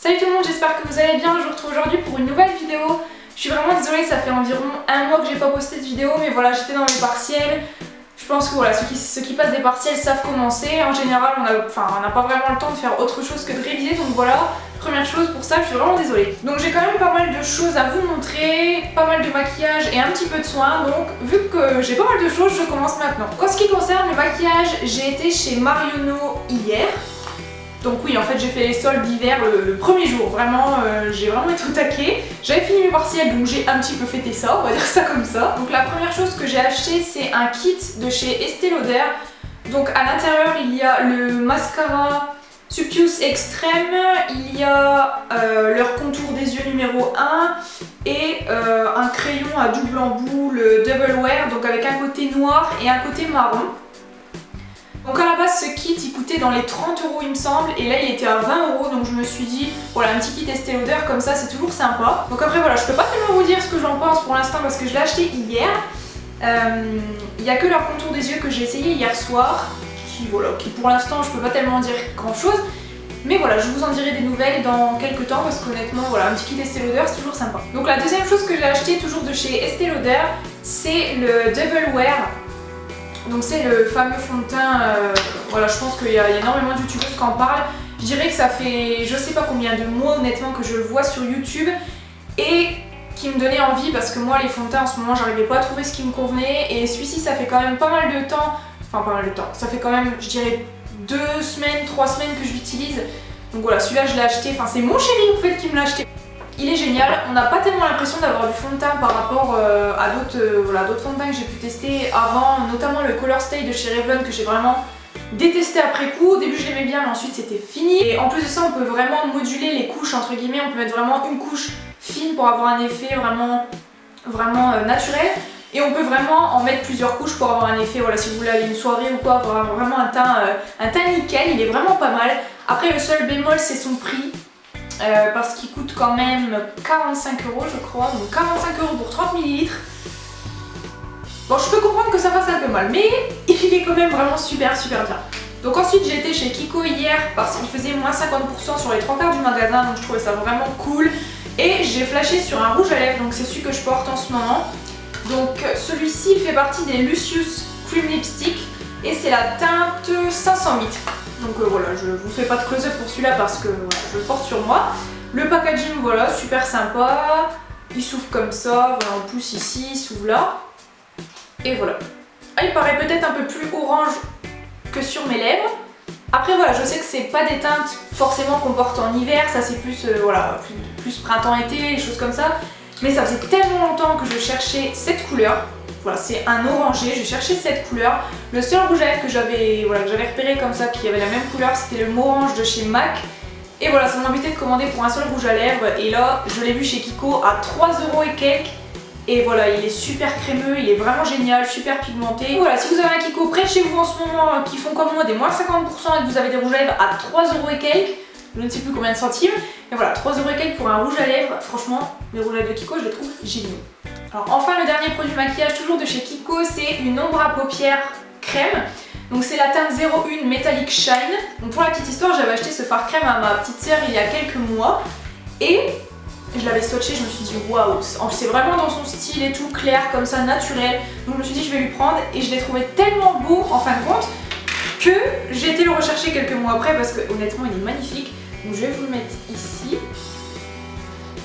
Salut tout le monde, j'espère que vous allez bien. Je vous retrouve aujourd'hui pour une nouvelle vidéo. Je suis vraiment désolée, ça fait environ un mois que j'ai pas posté de vidéo, mais voilà, j'étais dans mes partiels. Je pense que voilà, ceux qui passent des partiels savent commencer. En général, on n'a pas vraiment le temps de faire autre chose que de réviser, donc voilà. Première chose, pour ça, je suis vraiment désolée. Donc j'ai quand même pas mal de choses à vous montrer, pas mal de maquillage et un petit peu de soins. Donc vu que j'ai pas mal de choses, je commence maintenant. En ce qui concerne le maquillage, j'ai été chez Marionneau hier. Donc oui, en fait j'ai fait les soldes d'hiver le premier jour, vraiment j'ai vraiment été au taquet. J'avais fini mes partiels donc j'ai un petit peu fêté ça, on va dire ça comme ça. Donc la première chose que j'ai acheté c'est un kit de chez Estée Lauder. Donc à l'intérieur il y a le mascara Subtious Extreme, il y a leur contour des yeux numéro 1 et un crayon à double embout, le Double Wear, donc avec un côté noir et un côté marron. Donc à la base ce kit il coûtait dans les 30 € il me semble, et là il était à 20 €, donc je me suis dit voilà, un petit kit Estée Lauder comme ça c'est toujours sympa. Donc après voilà, je peux pas tellement vous dire ce que j'en pense pour l'instant parce que je l'ai acheté hier. Il n'y a que leur contour des yeux que j'ai essayé hier soir, qui pour l'instant je peux pas tellement dire grand chose. Mais voilà, je vous en dirai des nouvelles dans quelques temps parce qu'honnêtement voilà, un petit kit Estée Lauder c'est toujours sympa. Donc la deuxième chose que j'ai acheté toujours de chez Estée Lauder, c'est le Double Wear. Donc c'est le fameux fond de teint, voilà, je pense qu'il y a énormément de youtubeuses qui en parlent. Je dirais que ça fait je sais pas combien de mois honnêtement que je le vois sur YouTube et qui me donnait envie parce que moi les fonds de teint en ce moment j'arrivais pas à trouver ce qui me convenait, et celui-ci ça fait quand même pas mal de temps, ça fait quand même je dirais 2 semaines, 3 semaines que je l'utilise. Donc voilà, celui-là je l'ai acheté, enfin c'est mon chéri en fait qui me l'a acheté. Il est génial, on n'a pas tellement l'impression d'avoir du fond de teint par rapport à d'autres fonds de teint que j'ai pu tester avant, notamment le Color Stay de chez Revlon que j'ai vraiment détesté après coup. Au début je l'aimais bien mais ensuite c'était fini. Et en plus de ça on peut vraiment moduler les couches entre guillemets, on peut mettre vraiment une couche fine pour avoir un effet vraiment naturel. Et on peut vraiment en mettre plusieurs couches pour avoir un effet, voilà, si vous voulez aller à une soirée ou quoi, avoir vraiment un teint nickel, il est vraiment pas mal. Après le seul bémol c'est son prix. Parce qu'il coûte quand même 45 € je crois, donc 45 € pour 30 ml. Bon, je peux comprendre que ça fasse un peu mal, mais il est quand même vraiment super bien. Donc ensuite j'ai été chez Kiko hier parce qu'il faisait moins 50% sur les 3/4 du magasin, donc je trouvais ça vraiment cool. Et j'ai flashé sur un rouge à lèvres, donc c'est celui que je porte en ce moment. Donc celui-ci il fait partie des Lucius Cream Lipstick et c'est la teinte 508. Donc voilà, je vous fais pas de close-up pour celui-là parce que voilà, je le porte sur moi. Le packaging, voilà, super sympa. Il s'ouvre comme ça, voilà, on pousse ici, il s'ouvre là. Et voilà. Ah, il paraît peut-être un peu plus orange que sur mes lèvres. Après voilà, je sais que c'est pas des teintes forcément qu'on porte en hiver, ça c'est plus, voilà, plus printemps-été, des choses comme ça. Mais ça faisait tellement longtemps que je cherchais cette couleur. Voilà, c'est un orangé, je cherchais cette couleur. Le seul rouge à lèvres que j'avais repéré comme ça, qui avait la même couleur, c'était le Morange de chez MAC. Et voilà, ça m'embêtait de commander pour un seul rouge à lèvres. Et là, je l'ai vu chez Kiko à 3 € et quelques. Et voilà, il est super crémeux, il est vraiment génial, super pigmenté. Et voilà, si vous avez un Kiko près de chez vous en ce moment, qui font comme moi des moins 50% et que vous avez des rouges à lèvres à 3 € et quelques, je ne sais plus combien de centimes, et voilà, 3 € et quelques pour un rouge à lèvres, franchement, les rouges à lèvres de Kiko, je les trouve géniaux. Alors enfin, le dernier produit maquillage, toujours de chez Kiko, c'est une ombre à paupières crème. Donc c'est la teinte 01 Metallic Shine. Donc pour la petite histoire, j'avais acheté ce fard crème à ma petite sœur il y a quelques mois, et je l'avais swatché, je me suis dit waouh, c'est vraiment dans son style et tout, clair comme ça, naturel. Donc je me suis dit je vais lui prendre, et je l'ai trouvé tellement beau en fin de compte que j'ai été le rechercher quelques mois après parce que honnêtement il est magnifique. Donc je vais vous le mettre ici.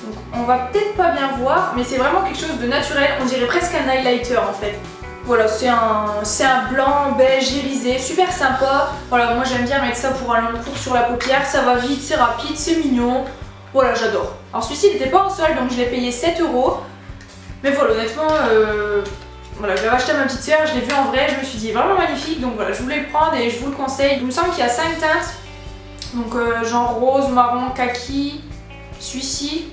Donc on va peut-être pas bien voir, mais c'est vraiment quelque chose de naturel, on dirait presque un highlighter en fait. Voilà, c'est un blanc beige irisé, super sympa. Voilà, moi j'aime bien mettre ça pour un long cours sur la paupière, ça va vite, c'est rapide, c'est mignon. Voilà, j'adore. Alors celui-ci il n'était pas en solde, donc je l'ai payé 7 €. Mais voilà, honnêtement, voilà, je l'avais acheté à ma petite soeur, je l'ai vu en vrai, je me suis dit vraiment magnifique, donc voilà, je voulais le prendre et je vous le conseille. Il me semble qu'il y a 5 teintes, donc genre rose, marron, kaki, celui-ci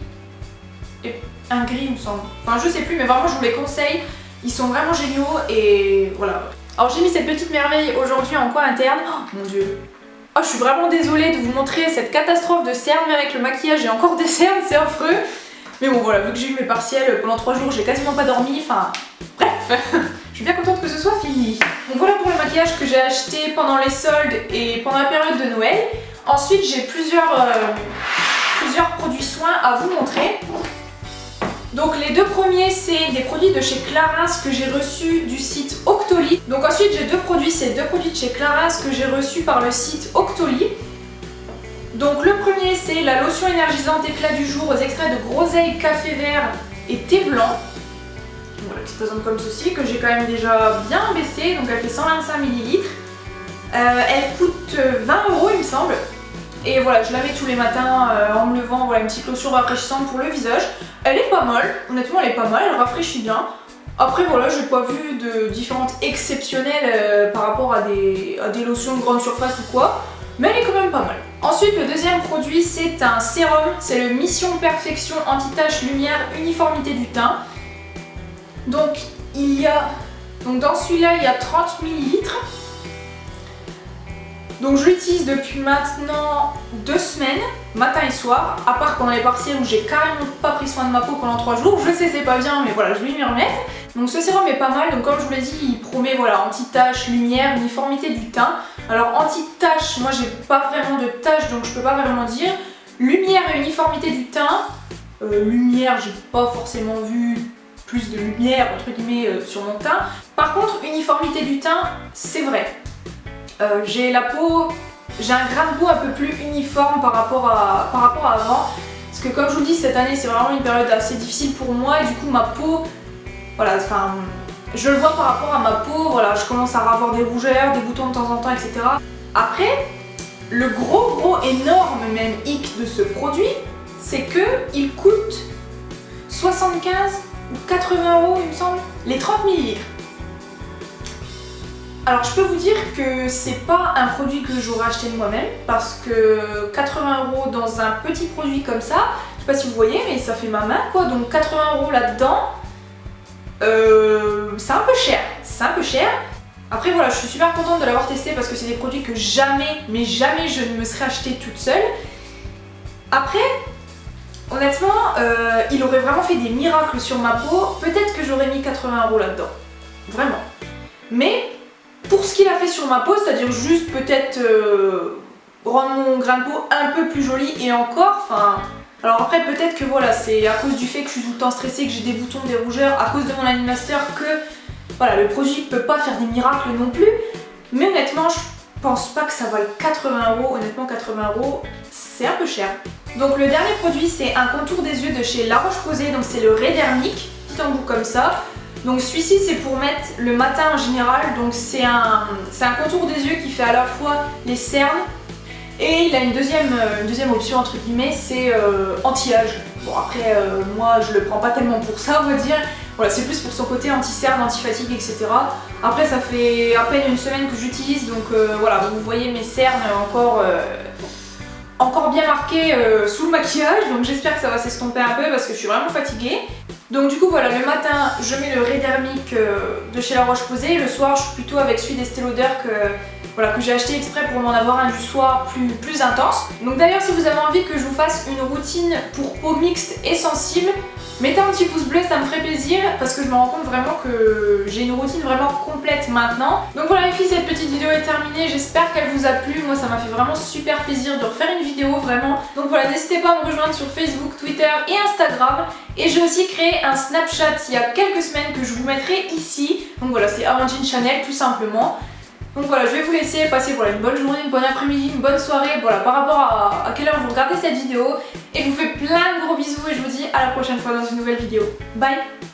et un gris il me semble. Enfin je sais plus, mais vraiment je vous les conseille, ils sont vraiment géniaux et voilà. Alors j'ai mis cette petite merveille aujourd'hui en coin interne. Oh mon dieu. Oh, je suis vraiment désolée de vous montrer cette catastrophe de cernes, même avec le maquillage j'ai encore des cernes, c'est affreux. Mais bon voilà, vu que j'ai eu mes partiels pendant 3 jours, j'ai quasiment pas dormi, enfin bref. Je suis bien contente que ce soit fini. Donc voilà pour le maquillage que j'ai acheté pendant les soldes et pendant la période de Noël. Ensuite j'ai plusieurs à vous montrer. Donc les deux premiers, c'est des produits de chez Clarins que j'ai reçus du site Octoly. Donc ensuite j'ai deux produits, c'est deux produits de chez Clarins que j'ai reçus par le site Octoly. Donc le premier, c'est la lotion énergisante éclat du jour aux extraits de groseille, café vert et thé blanc. Voilà, qui se présente comme ceci, que j'ai quand même déjà bien baissé, donc elle fait 125 ml. Elle coûte 20 € il me semble. Et voilà, je la mets tous les matins en me levant, voilà, une petite lotion rafraîchissante pour le visage. Elle est pas mal, honnêtement elle est pas mal, elle rafraîchit bien. Après voilà, j'ai pas vu de différence exceptionnelle par rapport à des lotions de grande surface ou quoi, mais elle est quand même pas mal. Ensuite le deuxième produit, c'est un sérum, c'est le Mission Perfection Anti-Tache Lumière Uniformité du teint. Donc dans celui-là il y a 30 ml. Donc je l'utilise depuis maintenant 2 semaines, matin et soir, à part pendant les partiels où j'ai carrément pas pris soin de ma peau pendant 3 jours. Je sais c'est pas bien mais voilà, je vais m'y remettre. Donc ce sérum est pas mal, donc comme je vous l'ai dit, il promet voilà, anti-tache, lumière, uniformité du teint. Alors anti-tache, moi j'ai pas vraiment de tache donc je peux pas vraiment dire. Lumière et uniformité du teint, lumière j'ai pas forcément vu plus de lumière entre guillemets sur mon teint. Par contre uniformité du teint, c'est vrai. J'ai un grain de peau un peu plus uniforme par rapport à avant. Parce que comme je vous dis, cette année c'est vraiment une période assez difficile pour moi et du coup ma peau, voilà, enfin, je le vois par rapport à ma peau, voilà, je commence à avoir des rougeurs, des boutons de temps en temps, etc. Après, le gros énorme même hic de ce produit, c'est que il coûte 75 ou 80 € il me semble, les 30 ml. Alors je peux vous dire que c'est pas un produit que j'aurais acheté de moi-même parce que 80 € dans un petit produit comme ça, je sais pas si vous voyez mais ça fait ma main quoi, donc 80 € là-dedans, c'est un peu cher, c'est un peu cher. Après voilà, je suis super contente de l'avoir testé parce que c'est des produits que jamais, mais jamais je ne me serais acheté toute seule. Après, honnêtement, il aurait vraiment fait des miracles sur ma peau, peut-être que j'aurais mis 80 € là-dedans, vraiment. Mais pour ce qu'il a fait sur ma peau, c'est-à-dire juste peut-être rendre mon grain de peau un peu plus joli et encore, enfin... Alors après peut-être que voilà, c'est à cause du fait que je suis tout le temps stressée, que j'ai des boutons, des rougeurs, à cause de mon animateur que voilà, le produit peut pas faire des miracles non plus. Mais honnêtement, je pense pas que ça vaille 80 €, honnêtement 80 €, c'est un peu cher. Donc le dernier produit, c'est un contour des yeux de chez La Roche-Posay, donc c'est le Redermic, petit embout comme ça. Donc celui-ci c'est pour mettre le matin en général, donc c'est un contour des yeux qui fait à la fois les cernes et il a une deuxième option entre guillemets, c'est anti-âge. Bon après moi je le prends pas tellement pour ça on va dire, voilà c'est plus pour son côté anti-cerne, anti-fatigue etc. Après ça fait à peine une semaine que j'utilise donc voilà vous voyez mes cernes encore bien marquées sous le maquillage, donc j'espère que ça va s'estomper un peu parce que je suis vraiment fatiguée. Donc du coup voilà, le matin je mets le Redermic de chez La Roche-Posay, le soir je suis plutôt avec celui d'Estée Lauder que j'ai acheté exprès pour m'en avoir un du soir plus intense. Donc d'ailleurs si vous avez envie que je vous fasse une routine pour peau mixte et sensible, mettez un petit pouce bleu, ça me ferait plaisir parce que je me rends compte vraiment que j'ai une routine vraiment complète maintenant. Donc voilà les filles, cette petite vidéo est terminée, j'espère qu'elle vous a plu, moi ça m'a fait vraiment super plaisir de refaire une vidéo vraiment. Donc voilà, n'hésitez pas à me rejoindre sur Facebook, Twitter et Instagram. Et j'ai aussi créé un Snapchat il y a quelques semaines que je vous mettrai ici. Donc voilà, c'est Amandine Chanel tout simplement. Donc voilà, je vais vous laisser passer voilà, une bonne journée, une bonne après-midi, une bonne soirée, voilà, par rapport à quelle heure vous regardez cette vidéo. Et je vous fais plein de gros bisous et je vous dis à la prochaine fois dans une nouvelle vidéo. Bye!